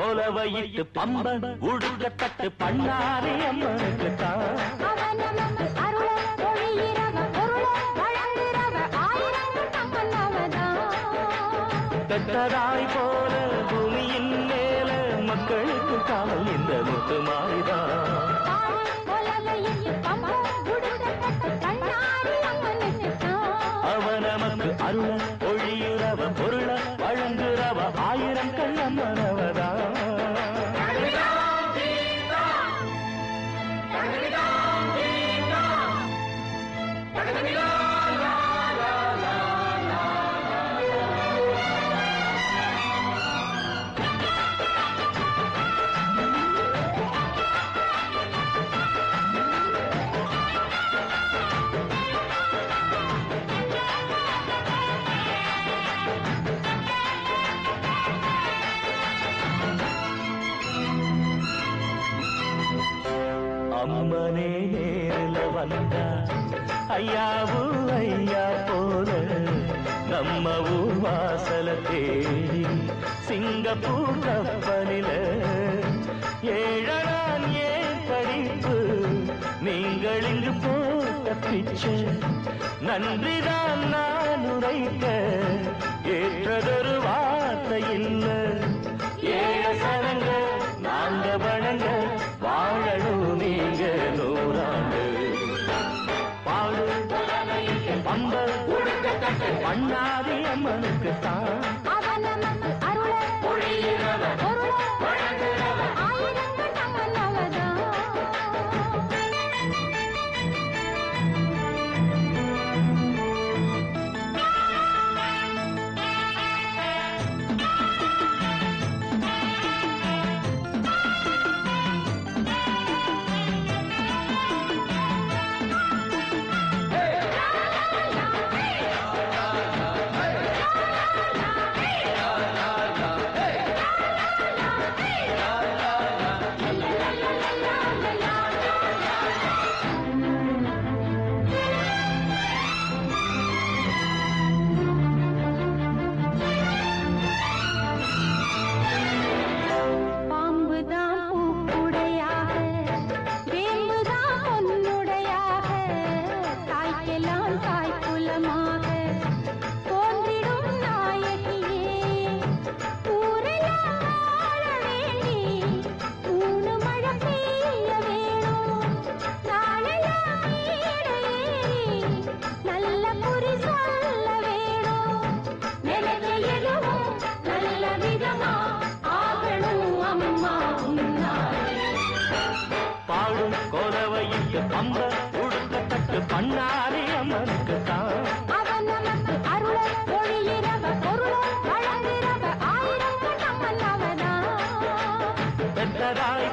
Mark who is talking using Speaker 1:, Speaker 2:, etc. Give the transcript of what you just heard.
Speaker 1: கோலவையிட்டு பம்பன் உடுக்கத்தட்டு பண்ணாரி அம்மனுக்கு தான் பெற்றதாய் போல பூமியின் மேல மக்களுக்கு காவல் இந்த முத்து மாறிதான் அவ நமக்கு அருள ஒளியுறவ பொருள வழங்குறவ ஆயிரம் கண்ணம்மனவதான் அம்மனே நேரில் வந்தா ஐயாவூ ஐயா போல நம்ம ஊர் வாசல தேடி சிங்கப்பூர் கப்பலில ஏழனான் ஏன் படிப்பு நீங்கள் இங்கு போட்ட பிச்சை நன்றிதான் நான் உரைக்க ஏற்றதொரு வார்த்தை இல்லை ஏழ சனங்க நாங்க வணங்க வாழணும் நீங்க நூறாண்டு பாடு பம்ப பண்ணாதி அம்மனுக்கு தான் அம்ப உடுக்கத்தட்டு பண்ணாரி அம்மனுக்கு தான் அருள ஒளியிரவ பொருள வழங்குறவ ஆயிரம் கண்ணம்மனவனா பெற்றதாய்